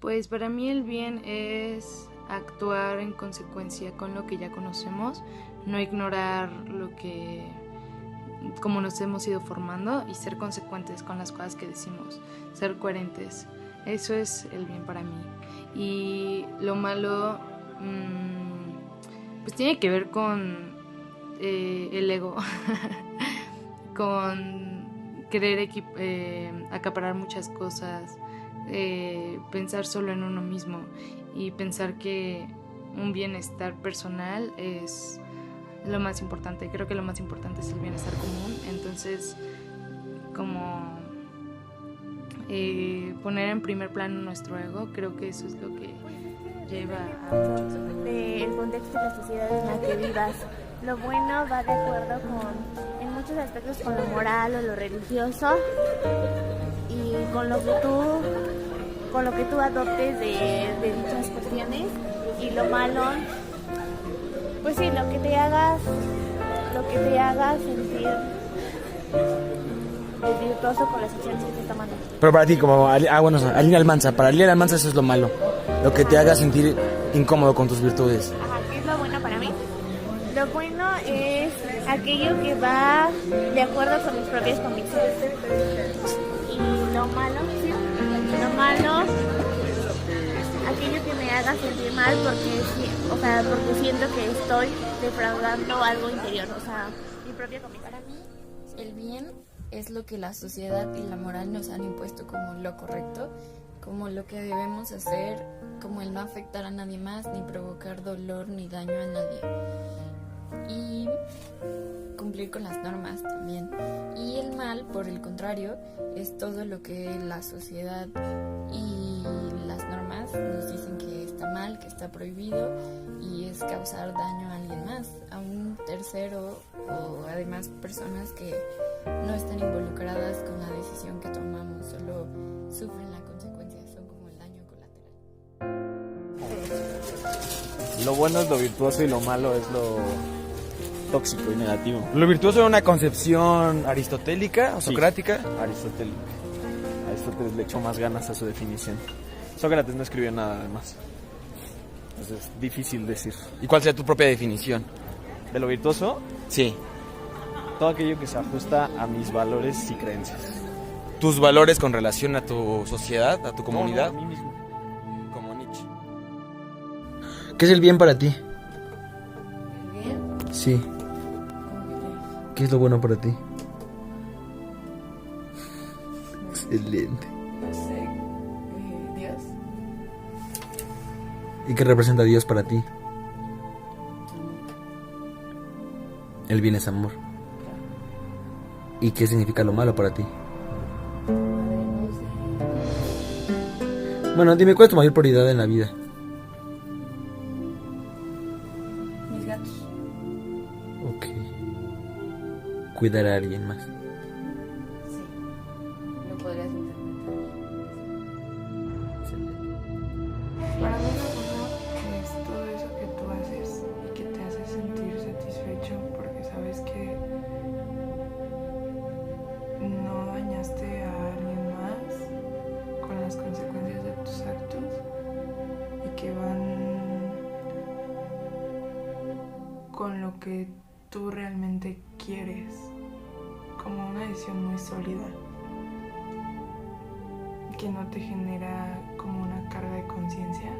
Pues para mí el bien es actuar en consecuencia con lo que ya conocemos, no ignorar lo que como nos hemos ido formando y ser consecuentes con las cosas que decimos, ser coherentes. Eso es el bien para mí. Y lo malo pues tiene que ver con el ego, con querer acaparar muchas cosas, pensar solo en uno mismo y pensar que un bienestar personal es lo más importante. Creo que lo más importante es el bienestar común. Entonces, como poner en primer plano nuestro ego, creo que eso es lo que lleva a muchos del contexto de la sociedad en la que vivas. Lo bueno va de acuerdo en muchos aspectos con lo moral o lo religioso y con lo que tú adoptes de dichas cuestiones. Y lo malo, pues sí, lo que te haga sentir desvirtuoso con las acciones que estés tomando. Pero para ti, como Alina Almanza, para Alina Almanza eso es lo malo, lo que te haga sentir incómodo con tus virtudes. Ajá, ¿qué es lo bueno para mí? Lo bueno es aquello que va de acuerdo con mis propias convicciones. Y lo malo, aquello que me haga sentir mal porque siento que estoy defraudando algo interior, mi propia convicción. Para mí, el bien es lo que la sociedad y la moral nos han impuesto como lo correcto, como lo que debemos hacer, como el no afectar a nadie más, ni provocar dolor ni daño a nadie. Y cumplir con las normas también. Y el mal, por el contrario, es todo lo que la sociedad y las normas nos dicen que está mal, que está prohibido, y es causar daño a alguien más, a un tercero o además personas que no están involucradas con la decisión que tomamos, solo sufren la consecuencia, son como el daño colateral. Lo bueno es lo virtuoso y lo malo es lo tóxico y negativo. Lo virtuoso era una concepción aristotélica o Sí. socrática. Aristóteles le echó más ganas a su definición. Sócrates no escribió nada además. Entonces es difícil decir. ¿Y cuál sería tu propia definición? De lo virtuoso, Sí. todo aquello que se ajusta a mis valores y creencias. Tus valores con relación a tu sociedad, a tu comunidad. No, a mí mismo. Como Nietzsche. ¿Qué es el bien para ti? ¿El bien? Sí. ¿Qué es lo bueno para ti? Excelente. No sé, Dios. ¿Y qué representa Dios para ti? El bien es amor. ¿Y qué significa lo malo para ti? Bueno, dime, ¿cuál es tu mayor prioridad en la vida? Mis gatos. Ok. Cuidar a alguien más. Sí, lo podrías interpretar. Para mí lo bueno es todo eso que tú haces y que te hace sentir satisfecho porque sabes que no dañaste a alguien más con las consecuencias de tus actos y que van con lo que tú realmente quieres, como una decisión muy sólida que no te genera como una carga de conciencia.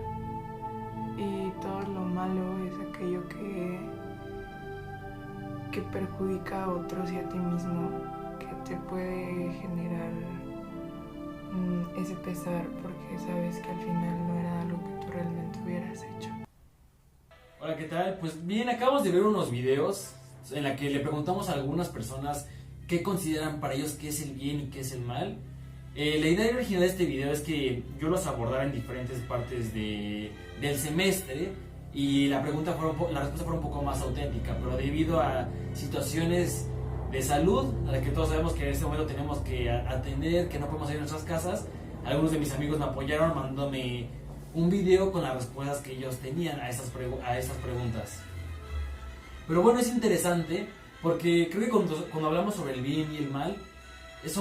Y todo lo malo es aquello que perjudica a otros y a ti mismo, que te puede generar ese pesar porque sabes que al final no era algo que tú realmente hubieras hecho. Hola, ¿qué tal? Pues bien, acabamos de ver unos videos en la que le preguntamos a algunas personas qué consideran para ellos qué es el bien y qué es el mal. La idea original de este video es que yo los abordara en diferentes partes del semestre y la respuesta fuera un poco más auténtica, pero debido a situaciones de salud a las que todos sabemos que en este momento tenemos que atender, que no podemos salir de nuestras casas, algunos de mis amigos me apoyaron mandándome un video con las respuestas que ellos tenían a estas preguntas. Pero bueno, es interesante porque creo que cuando hablamos sobre el bien y el mal, es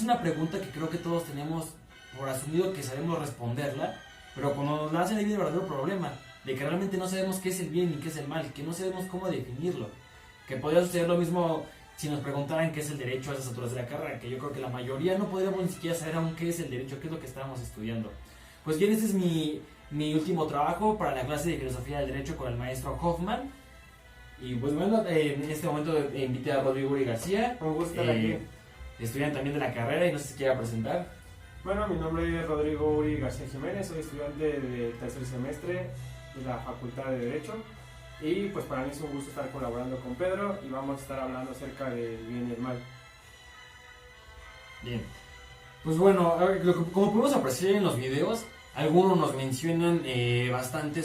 una pregunta que creo que todos tenemos por asumido que sabemos responderla, Pero cuando nos hacen ahí viene el verdadero problema, de que realmente no sabemos qué es el bien y qué es el mal, que no sabemos cómo definirlo. Que podría suceder lo mismo si nos preguntaran qué es el derecho a esas alturas de la carrera, que yo creo que la mayoría no podríamos ni siquiera saber aún qué es el derecho, qué es lo que estábamos estudiando. Pues bien, este es mi último trabajo para la clase de Filosofía del Derecho con el maestro Hoffman. Y pues bueno, en este momento invité a Rodrigo Uri García. Un gusto estar aquí. Estudiante también de la carrera y no sé si quiera presentar. Bueno, mi nombre es Rodrigo Uri García Jiménez, soy estudiante de tercer semestre de la Facultad de Derecho. Y pues para mí es un gusto estar colaborando con Pedro y vamos a estar hablando acerca del bien y el mal. Bien. Pues bueno, como podemos apreciar en los videos, algunos nos mencionan bastante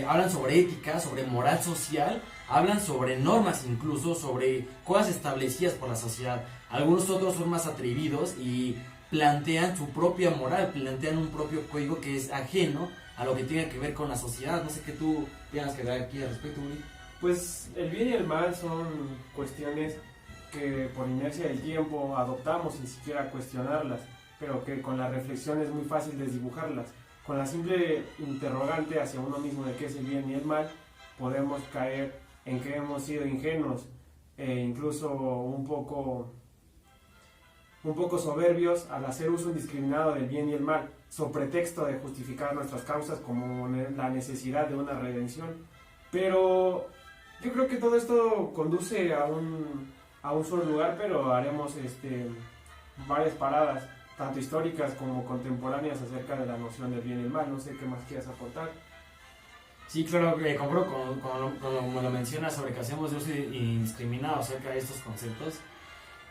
hablan sobre ética, sobre moral social, hablan sobre normas incluso, sobre cosas establecidas por la sociedad. Algunos otros son más atrevidos y plantean su propia moral, plantean un propio código que es ajeno a lo que tenga que ver con la sociedad. No sé qué tú tengas que dar aquí al respecto, Uri. Pues el bien y el mal son cuestiones que por inercia del tiempo adoptamos sin siquiera cuestionarlas, pero que con la reflexión es muy fácil desdibujarlas. Con la simple interrogante hacia uno mismo de qué es el bien y el mal, podemos caer en que hemos sido ingenuos e incluso un poco soberbios al hacer uso indiscriminado del bien y el mal, sobre pretexto de justificar nuestras causas como la necesidad de una redención. Pero yo creo que todo esto conduce a un solo lugar, pero haremos varias paradas, tanto históricas como contemporáneas, acerca de la noción del bien y el mal. No sé qué más quieras aportar. Sí, claro, compro como lo mencionas sobre que hacemos uso indiscriminado acerca de estos conceptos.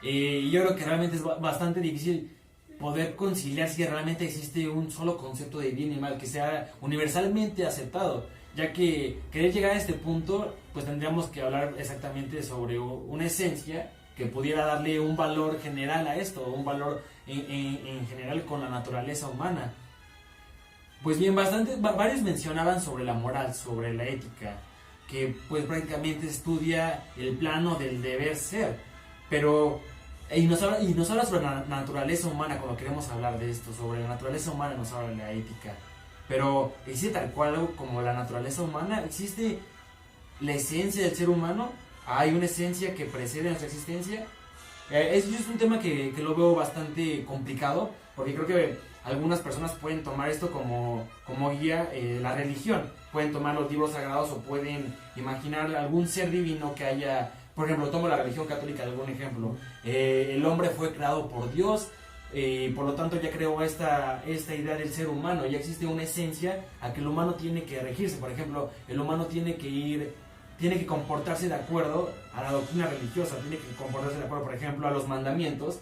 Y yo creo que realmente es bastante difícil poder conciliar si realmente existe un solo concepto de bien y mal que sea universalmente aceptado, ya que querer llegar a este punto, pues tendríamos que hablar exactamente sobre una esencia que pudiera darle un valor general a esto, un valor en general con la naturaleza humana. Pues bien, varios mencionaban sobre la moral, sobre la ética, que pues prácticamente estudia el plano del deber ser, pero y nos habla sobre la naturaleza humana cuando queremos hablar de esto, sobre la naturaleza humana nos habla de la ética, pero existe tal cual algo como la naturaleza humana, existe la esencia del ser humano, hay una esencia que precede nuestra existencia. Es un tema que lo veo bastante complicado, porque creo que algunas personas pueden tomar esto como guía, la religión, pueden tomar los libros sagrados o pueden imaginar algún ser divino que haya. Por ejemplo, tomo la religión católica de algún ejemplo. El hombre fue creado por Dios, por lo tanto ya creó esta idea del ser humano, ya existe una esencia a que el humano tiene que regirse. Por ejemplo, el humano tiene que comportarse de acuerdo a la doctrina religiosa, tiene que comportarse de acuerdo, por ejemplo, a los mandamientos.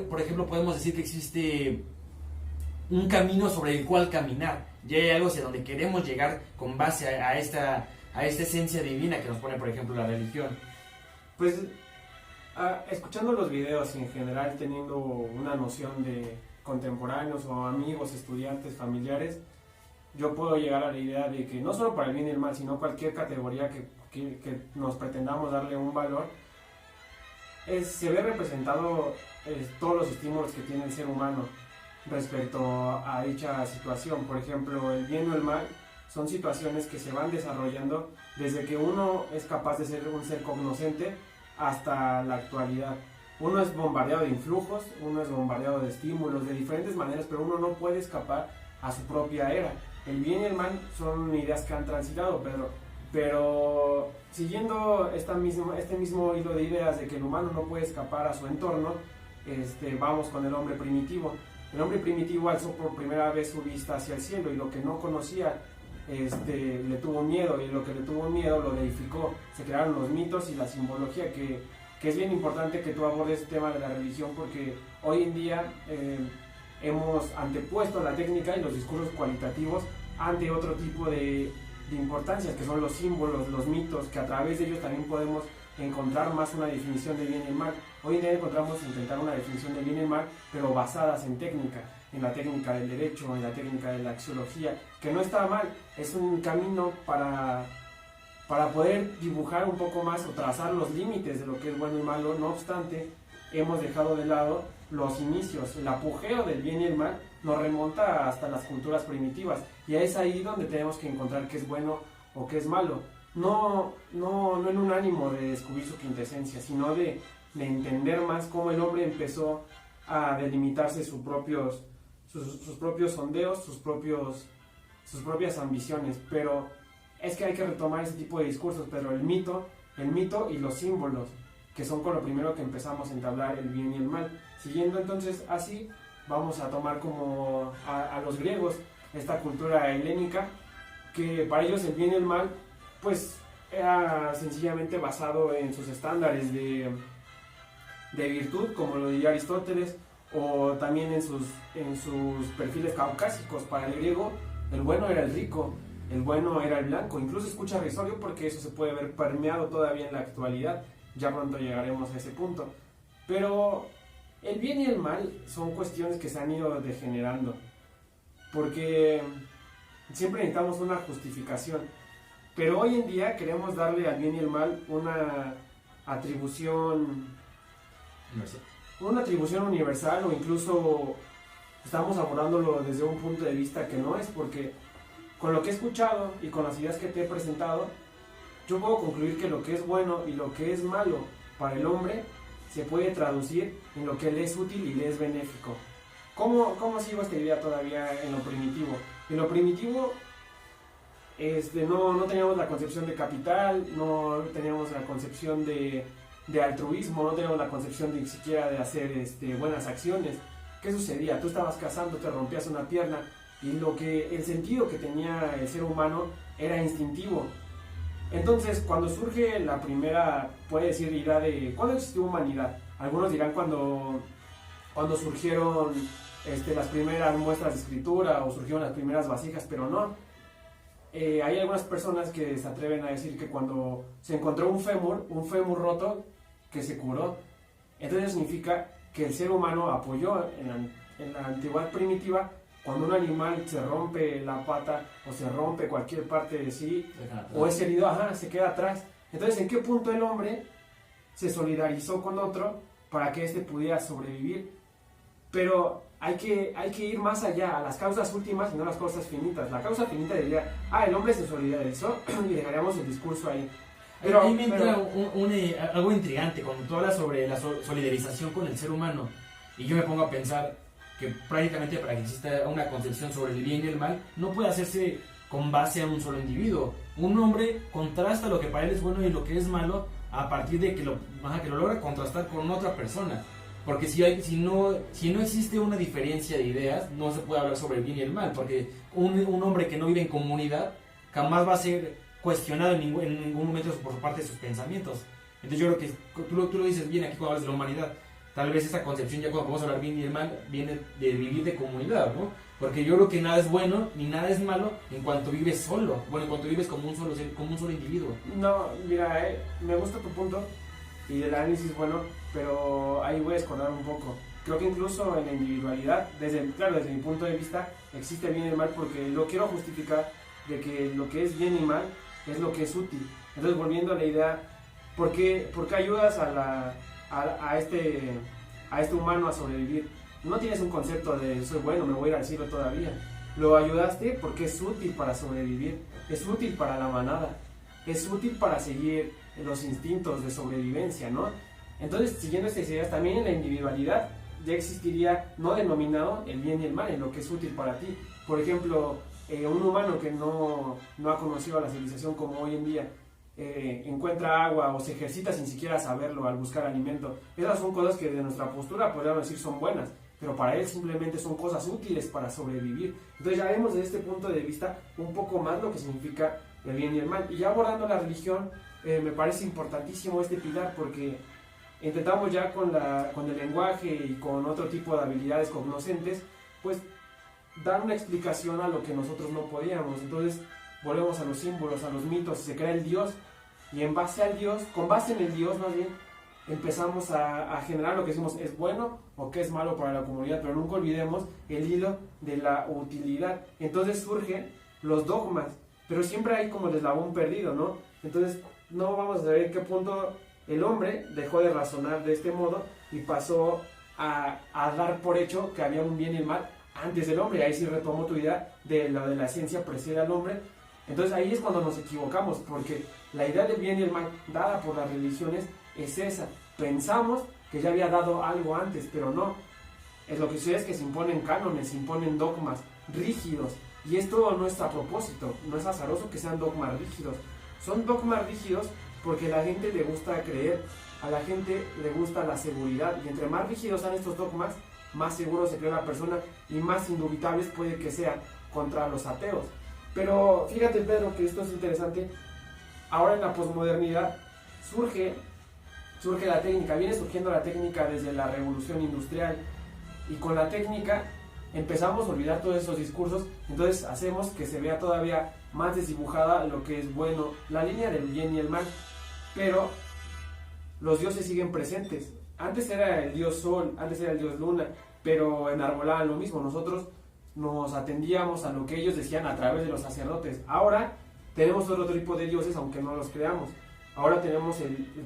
Por ejemplo, podemos decir que existe un camino sobre el cual caminar. Ya hay algo hacia donde queremos llegar con base a esta esencia divina que nos pone, por ejemplo, la religión. Pues, escuchando los videos y en general teniendo una noción de contemporáneos o amigos, estudiantes, familiares, yo puedo llegar a la idea de que no solo para el bien y el mal, sino cualquier categoría que nos pretendamos darle un valor, se ve representado todos los estímulos que tiene el ser humano respecto a dicha situación. Por ejemplo, el bien o el mal son situaciones que se van desarrollando desde que uno es capaz de ser un ser cognoscente hasta la actualidad. Uno es bombardeado de influjos, uno es bombardeado de estímulos de diferentes maneras, pero uno no puede escapar a su propia era. El bien y el mal son ideas que han transitado, pero siguiendo este mismo hilo de ideas de que el humano no puede escapar a su entorno, vamos con el hombre primitivo. El hombre primitivo alzó por primera vez su vista hacia el cielo y lo que no conocía le tuvo miedo, y lo que le tuvo miedo lo deificó. Se crearon los mitos y la simbología, que es bien importante que tú abordes el tema de la religión, porque hoy en día hemos antepuesto la técnica y los discursos cualitativos ante otro tipo de importancias, que son los símbolos, los mitos, que a través de ellos también podemos encontrar más una definición de bien y mal. Hoy en día encontramos intentar una definición de bien y mal, pero basadas en técnica, en la técnica del derecho, en la técnica de la axiología, que no está mal, es un camino para poder dibujar un poco más o trazar los límites de lo que es bueno y malo. No obstante, hemos dejado de lado los inicios, el apogeo del bien y el mal nos remonta hasta las culturas primitivas, y es ahí donde tenemos que encontrar qué es bueno o qué es malo. No en un ánimo de descubrir su quintesencia, sino de entender más cómo el hombre empezó a delimitarse sus propios sondeos, sus propias ambiciones. Pero es que hay que retomar ese tipo de discursos, pero el mito y los símbolos, que son con lo primero que empezamos a entablar el bien y el mal. Siguiendo entonces así, vamos a tomar como a los griegos, esta cultura helénica, que para ellos el bien y el mal pues era sencillamente basado en sus estándares de virtud, como lo diría Aristóteles, o también en sus perfiles caucásicos. Para el griego, el bueno era el rico, el bueno era el blanco. Incluso escucha risorio porque eso se puede ver permeado todavía en la actualidad. Ya pronto llegaremos a ese punto. Pero el bien y el mal son cuestiones que se han ido degenerando, porque siempre necesitamos una justificación. Pero hoy en día queremos darle al bien y el mal una atribución universal, o incluso estamos abordándolo desde un punto de vista que no es, porque con lo que he escuchado y con las ideas que te he presentado, yo puedo concluir que lo que es bueno y lo que es malo para el hombre se puede traducir en lo que le es útil y le es benéfico. ¿Cómo sigo esta idea todavía en lo primitivo? En lo primitivo no teníamos la concepción de capital, no teníamos la concepción de altruismo, no teníamos la concepción de siquiera de hacer buenas acciones. ¿Qué sucedía? Tú estabas cazando, te rompías una pierna, y el sentido que tenía el ser humano era instintivo. Entonces, cuando surge la primera, puede decir, idea de ¿cuándo existió humanidad? Algunos dirán cuando surgieron las primeras muestras de escritura, o surgieron las primeras vasijas, pero no. Hay algunas personas que se atreven a decir que cuando se encontró un fémur roto, que se curó, entonces significa que el ser humano apoyó en la antigüedad primitiva. Cuando un animal se rompe la pata o se rompe cualquier parte de sí, o es herido, se queda atrás. Entonces, ¿en qué punto el hombre se solidarizó con otro para que éste pudiera sobrevivir? Pero hay que ir más allá, a las causas últimas y no a las causas finitas. La causa finita diría, el hombre se solidarizó, y dejaríamos el discurso ahí. Pero ahí me entra algo intrigante cuando tú hablas sobre la solidarización con el ser humano, y yo me pongo a pensar que prácticamente para que exista una concepción sobre el bien y el mal no puede hacerse con base a un solo individuo. Un hombre contrasta lo que para él es bueno y lo que es malo a partir de que lo logra contrastar con otra persona. Porque si no existe una diferencia de ideas, no se puede hablar sobre el bien y el mal, porque un hombre que no vive en comunidad jamás va a ser cuestionado en ningún momento por parte de sus pensamientos. Entonces yo creo que tú lo dices bien aquí cuando hablas de la humanidad. Tal vez esa concepción, ya cuando podemos hablar bien y el mal, viene de vivir de comunidad, ¿no? Porque yo creo que nada es bueno ni nada es malo en cuanto vives solo, en cuanto vives como un solo individuo. No, mira, me gusta tu punto y el análisis bueno, pero ahí voy a esconder un poco. Creo que incluso en la individualidad, desde mi punto de vista, existe bien y el mal, porque lo quiero justificar de que lo que es bien y mal es lo que es útil. Entonces, volviendo a la idea, ¿por qué ayudas a este humano a sobrevivir? No tienes un concepto de soy bueno, me voy a ir al cielo todavía. Lo ayudaste porque es útil para sobrevivir, es útil para la manada, es útil para seguir los instintos de sobrevivencia, ¿no? Entonces, siguiendo estas ideas, también en la individualidad ya existiría no denominado el bien y el mal, en lo que es útil para ti. Por ejemplo, un humano que no ha conocido a la civilización como hoy en día, encuentra agua o se ejercita sin siquiera saberlo al buscar alimento. Esas son cosas que de nuestra postura podríamos decir son buenas, pero para él simplemente son cosas útiles para sobrevivir. Entonces ya vemos desde este punto de vista un poco más lo que significa el bien y el mal. Y ya abordando la religión, me parece importantísimo este pilar, porque intentamos ya con el lenguaje y con otro tipo de habilidades cognoscentes, pues dar una explicación a lo que nosotros no podíamos. Entonces volvemos a los símbolos, a los mitos, se crea el Dios, y en base al Dios, con base en el Dios más bien, empezamos a generar lo que decimos es bueno o que es malo para la comunidad, pero nunca olvidemos el hilo de la utilidad. Entonces surgen los dogmas, pero siempre hay como el eslabón perdido, ¿no? Entonces no vamos a saber en qué punto el hombre dejó de razonar de este modo y pasó a dar por hecho que había un bien y el mal antes del hombre. Ahí sí retomo tu idea de lo de la ciencia precede al hombre. Entonces ahí es cuando nos equivocamos, porque la idea del bien y el mal dada por las religiones es esa. Pensamos que ya había dado algo antes, pero no. Es lo que sucede es que se imponen cánones, se imponen dogmas rígidos, y esto no es a propósito, no es azaroso que sean dogmas rígidos. Son dogmas rígidos porque a la gente le gusta creer, a la gente le gusta la seguridad, y entre más rígidos sean estos dogmas, más seguro se cree la persona y más indubitables puede que sean contra los ateos. Pero fíjate, Pedro, que esto es interesante. Ahora en la posmodernidad surge la técnica, viene surgiendo la técnica desde la revolución industrial, y con la técnica empezamos a olvidar todos esos discursos, entonces hacemos que se vea todavía más desdibujada lo que es bueno, la línea del bien y el mal, pero los dioses siguen presentes. Antes era el dios sol, antes era el dios luna, pero enarbolaban lo mismo. Nosotros nos atendíamos a lo que ellos decían a través de los sacerdotes. Ahora tenemos otro tipo de dioses, aunque no los creamos. Ahora tenemos,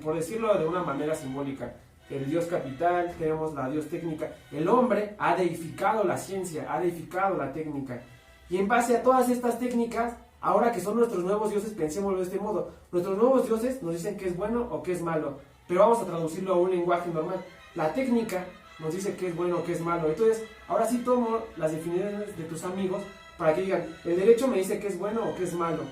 por decirlo de una manera simbólica, el dios capital, tenemos la dios técnica. El hombre ha deificado la ciencia, ha deificado la técnica. Y en base a todas estas técnicas, ahora que son nuestros nuevos dioses, pensémoslo de este modo. Nuestros nuevos dioses nos dicen qué es bueno o qué es malo, pero vamos a traducirlo a un lenguaje normal. La técnica nos dice qué es bueno o qué es malo. Entonces, ahora sí tomo las definiciones de tus amigos para que digan, el derecho me dice qué es bueno o qué es malo.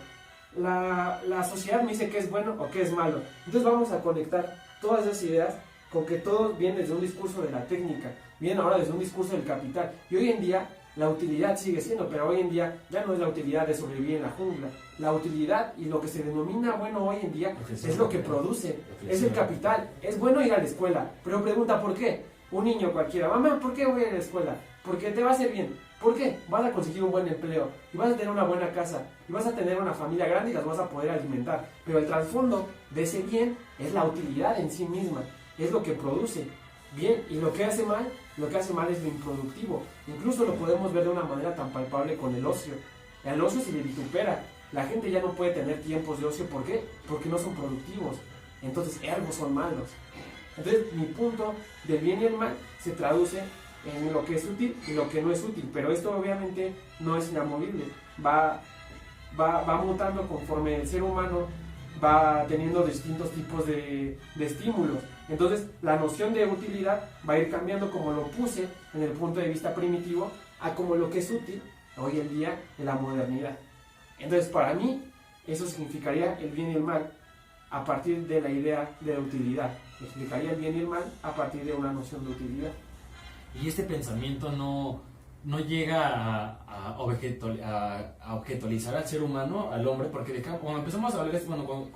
La sociedad me dice qué es bueno o qué es malo. Entonces vamos a conectar todas esas ideas con que todo viene desde un discurso de la técnica, viene ahora desde un discurso del capital. Y hoy en día la utilidad sigue siendo, pero hoy en día ya no es la utilidad de sobrevivir en la jungla. La utilidad y lo que se denomina bueno hoy en día es lo que produce, es el capital. Es bueno ir a la escuela, pero pregunta ¿por qué? Un niño cualquiera, mamá, ¿por qué voy a ir a la escuela? Porque te va a hacer bien. ¿Por qué? Vas a conseguir un buen empleo, y vas a tener una buena casa, y vas a tener una familia grande y las vas a poder alimentar. Pero el trasfondo de ese bien es la utilidad en sí misma, es lo que produce bien, y lo que hace mal es lo improductivo. Incluso lo podemos ver de una manera tan palpable con el ocio. El ocio se le vitupera, la gente ya no puede tener tiempos de ocio. ¿Por qué? Porque no son productivos, entonces ergo son malos. Entonces mi punto del bien y el mal se traduce en lo que es útil y lo que no es útil, pero esto obviamente no es inamovible, va mutando conforme el ser humano va teniendo distintos tipos de estímulos. Entonces la noción de utilidad va a ir cambiando, como lo puse en el punto de vista primitivo, a como lo que es útil hoy en día en la modernidad. Entonces para mí eso significaría el bien y el mal a partir de la idea de la utilidad. Explicaría el bien y el mal a partir de una noción de utilidad. Y este pensamiento no llega a objetualizar al ser humano, al hombre, porque cuando empezamos a hablar,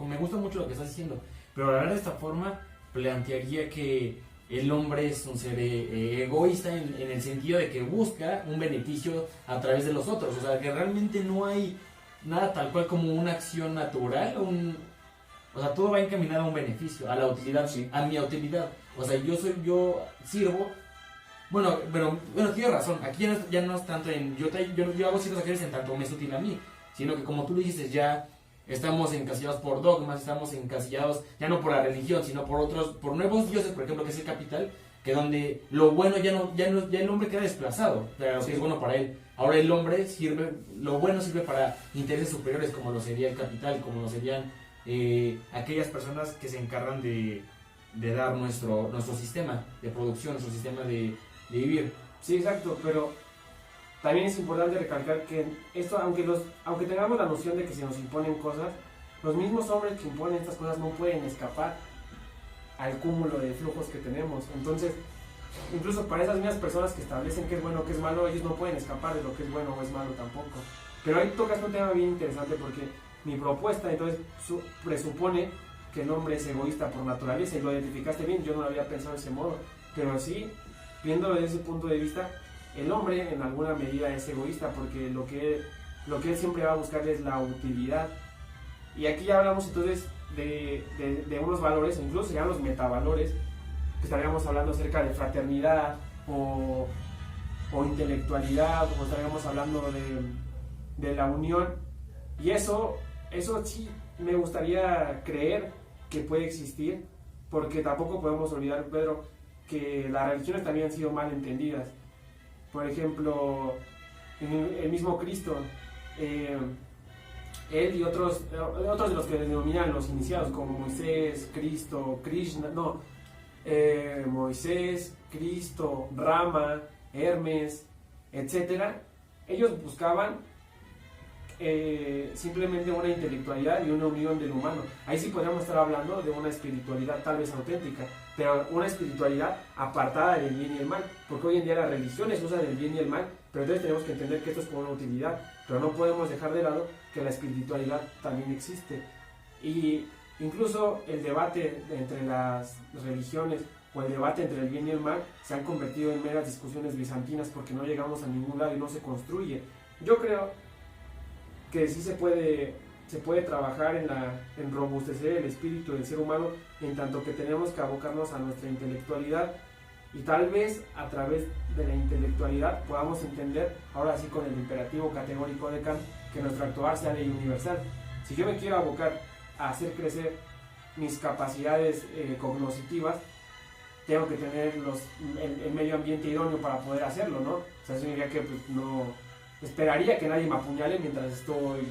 me gusta mucho lo que estás diciendo, pero hablar de esta forma plantearía que el hombre es un ser egoísta en el sentido de que busca un beneficio a través de los otros, o sea, que realmente no hay nada tal cual como una acción natural, o sea, todo va encaminado a un beneficio, a la utilidad, sí, a mi utilidad, o sea, yo sirvo. Bueno, tienes razón, aquí ya no es tanto en yo hago ciertas acciones en tanto me es útil a mí, sino que como tú lo dices, ya estamos encasillados por dogmas, estamos encasillados ya no por la religión, sino por nuevos dioses, por ejemplo, que es el capital, que donde lo bueno ya el hombre queda desplazado, pero lo que es bueno para él. Ahora el hombre lo bueno sirve para intereses superiores, como lo sería el capital, como lo serían aquellas personas que se encargan de dar nuestro sistema de producción, nuestro sistema de vivir. Sí, exacto, pero también es importante recalcar que esto, aunque tengamos la noción de que se nos imponen cosas, los mismos hombres que imponen estas cosas no pueden escapar al cúmulo de flujos que tenemos. Entonces, incluso para esas mismas personas que establecen qué es bueno o qué es malo, ellos no pueden escapar de lo que es bueno o es malo tampoco. Pero ahí tocas un tema bien interesante, porque mi propuesta entonces presupone que el hombre es egoísta por naturaleza, y lo identificaste bien. Yo no lo había pensado de ese modo, pero sí, viéndolo desde ese punto de vista, el hombre en alguna medida es egoísta, porque lo que él siempre va a buscar es la utilidad. Y aquí ya hablamos entonces de unos valores, incluso serían los metavalores, que estaríamos hablando acerca de fraternidad o intelectualidad, o estaríamos hablando de la unión. Y eso sí me gustaría creer que puede existir, porque tampoco podemos olvidar, Pedro, que las religiones también han sido mal entendidas. Por ejemplo, el mismo Cristo, él y otros de los que denominan los iniciados, como Moisés, Cristo, Krishna, Moisés, Cristo, Rama, Hermes, etcétera, ellos buscaban simplemente una intelectualidad y una unión del humano. Ahí sí podríamos estar hablando de una espiritualidad tal vez auténtica, pero una espiritualidad apartada del bien y el mal, porque hoy en día las religiones usan el bien y el mal, pero entonces tenemos que entender que esto es por una utilidad, pero no podemos dejar de lado que la espiritualidad también existe. Y incluso el debate entre las religiones o el debate entre el bien y el mal se han convertido en meras discusiones bizantinas porque no llegamos a ningún lado y no se construye. Yo creo que sí se puede trabajar en robustecer el espíritu del ser humano, en tanto que tenemos que abocarnos a nuestra intelectualidad, y tal vez a través de la intelectualidad podamos entender, ahora sí con el imperativo categórico de Kant, que nuestro actuar sea ley universal. Si yo me quiero abocar a hacer crecer mis capacidades cognoscitivas, tengo que tener el medio ambiente idóneo para poder hacerlo, ¿no? O sea, eso significa que pues, no esperaría que nadie me apuñale mientras estoy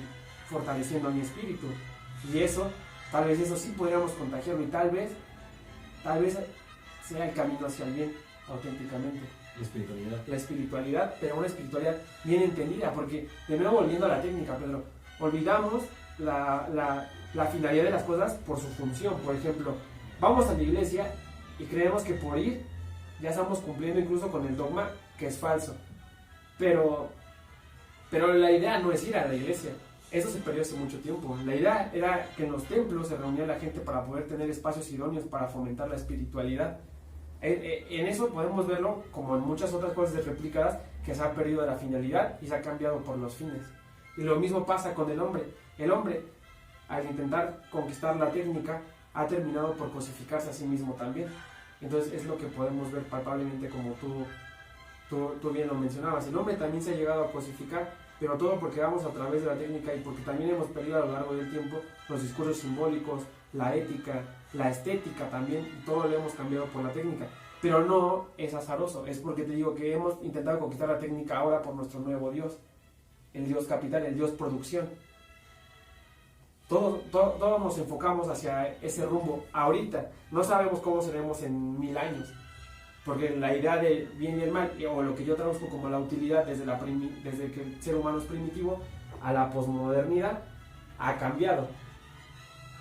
fortaleciendo mi espíritu, y eso, tal vez eso sí podríamos contagiarlo, y tal vez sea el camino hacia el bien, auténticamente. La espiritualidad, pero una espiritualidad bien entendida, porque de nuevo volviendo a la técnica, Pedro, olvidamos la finalidad de las cosas por su función. Por ejemplo, vamos a la iglesia y creemos que por ir ya estamos cumpliendo incluso con el dogma, que es falso, pero la idea no es ir a la iglesia. Eso se perdió hace mucho tiempo. La idea era que en los templos se reunía la gente para poder tener espacios idóneos para fomentar la espiritualidad. En eso podemos verlo como en muchas otras cosas replicadas, que se ha perdido la finalidad y se ha cambiado por los fines. Y lo mismo pasa con el hombre. El hombre, al intentar conquistar la técnica, ha terminado por cosificarse a sí mismo también. Entonces es lo que podemos ver palpablemente, como tú bien lo mencionabas. El hombre también se ha llegado a cosificar, pero todo porque vamos a través de la técnica, y porque también hemos perdido a lo largo del tiempo los discursos simbólicos, la ética, la estética también, y todo lo hemos cambiado por la técnica. Pero no es azaroso, es porque te digo que hemos intentado conquistar la técnica ahora por nuestro nuevo Dios, el Dios capital, el Dios producción. Todos nos enfocamos hacia ese rumbo ahorita. No sabemos cómo seremos en 1000 años, porque la idea del bien y el mal, o lo que yo traduzco como la utilidad desde que el ser humano es primitivo a la posmodernidad, ha cambiado.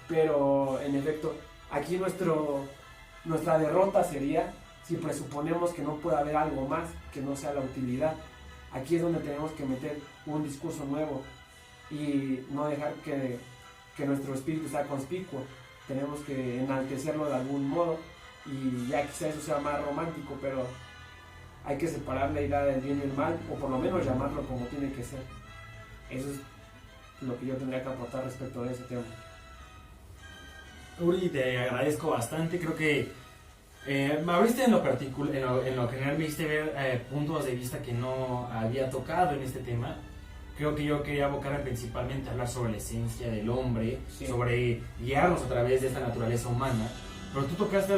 Pero en efecto, aquí nuestra derrota sería si presuponemos que no puede haber algo más que no sea la utilidad. Aquí es donde tenemos que meter un discurso nuevo y no dejar que nuestro espíritu sea conspicuo. Tenemos que enaltecerlo de algún modo, y ya quizá eso sea más romántico, pero hay que separar la idea del bien y el mal, o por lo menos llamarlo como tiene que ser. Eso es lo que yo tendría que aportar respecto a ese tema. Uri, te agradezco bastante. Creo que me abriste en lo general, me hiciste ver puntos de vista que no había tocado en este tema. Creo que yo quería abocarme principalmente a hablar sobre la esencia del hombre, sí, sobre guiarnos a través de esta naturaleza humana. Pero tú tocaste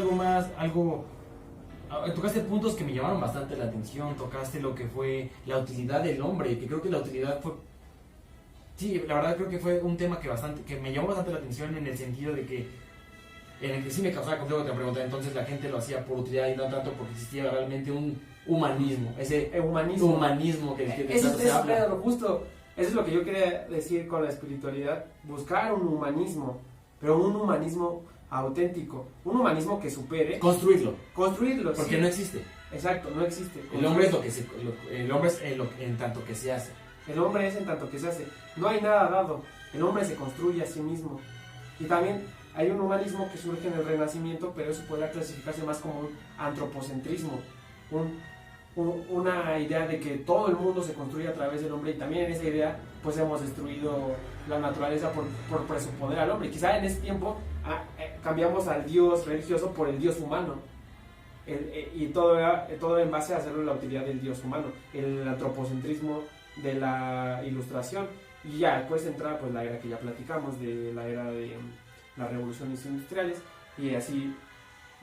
tocaste puntos que me llamaron bastante la atención. Tocaste lo que fue la utilidad del hombre, que creo que la utilidad fue... Sí, la verdad creo que fue un tema que me llamó bastante la atención, en el sentido de que en el que sí me causaba conflicto. Te pregunté, entonces la gente lo hacía por utilidad y no tanto porque existía realmente un humanismo, ese humanismo que se habla. Justo, eso es lo que yo quería decir con la espiritualidad: buscar un humanismo, pero un humanismo auténtico, un humanismo que supere... Construirlo, porque sí. No existe. Exacto, no existe. El hombre es en tanto que se hace. El hombre es en tanto que se hace. No hay nada dado. El hombre se construye a sí mismo. Y también hay un humanismo que surge en el Renacimiento, pero eso podría clasificarse más como un antropocentrismo, una idea de que todo el mundo se construye a través del hombre, y también en esa idea pues hemos destruido la naturaleza por presuponer al hombre. Quizá en ese tiempo cambiamos al Dios religioso por el Dios humano, y todo en base a hacerlo la utilidad del Dios humano, el antropocentrismo de la Ilustración. Y ya después entra pues la era que ya platicamos, de la era de las revoluciones industriales, y así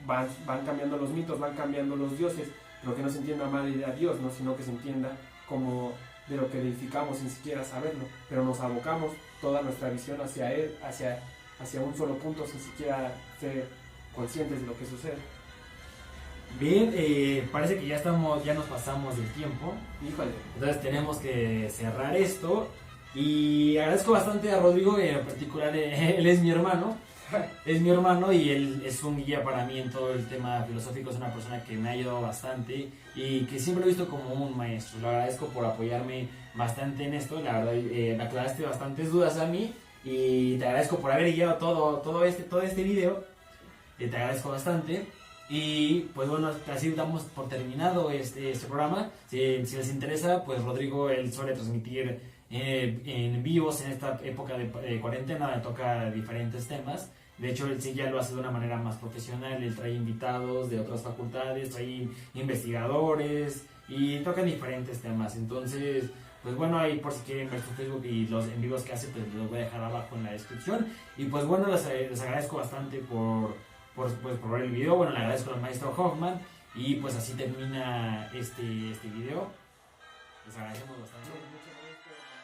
van cambiando los mitos, van cambiando los dioses, pero que no se entienda mal idea a Dios, ¿no? Sino que se entienda como de lo que edificamos sin siquiera saberlo, pero nos abocamos toda nuestra visión hacia Él, hacia un solo punto sin siquiera ser conscientes de lo que sucede. Bien, parece que ya nos pasamos del tiempo. Híjole. Entonces tenemos que cerrar esto. Y agradezco bastante a Rodrigo, en particular, él es mi hermano. Es mi hermano y él es un guía para mí en todo el tema filosófico. Es una persona que me ha ayudado bastante y que siempre lo he visto como un maestro. Lo agradezco por apoyarme bastante en esto. La verdad, me aclaraste bastantes dudas a mí y te agradezco por haber guiado todo este video. Te agradezco bastante. Y pues bueno, así damos por terminado este programa. Si les interesa, pues Rodrigo, él suele transmitir en vivos en esta época de cuarentena, le toca diferentes temas. De hecho, él sí ya lo hace de una manera más profesional. Él trae invitados de otras facultades, trae investigadores y tocan diferentes temas. Entonces, pues bueno, ahí por si quieren ver su Facebook y los en vivos que hace, pues los voy a dejar abajo en la descripción. Y pues bueno, les agradezco bastante por ver el video. Bueno, le agradezco al maestro Hoffman. Y pues así termina este video. Les agradecemos bastante. Muchas gracias.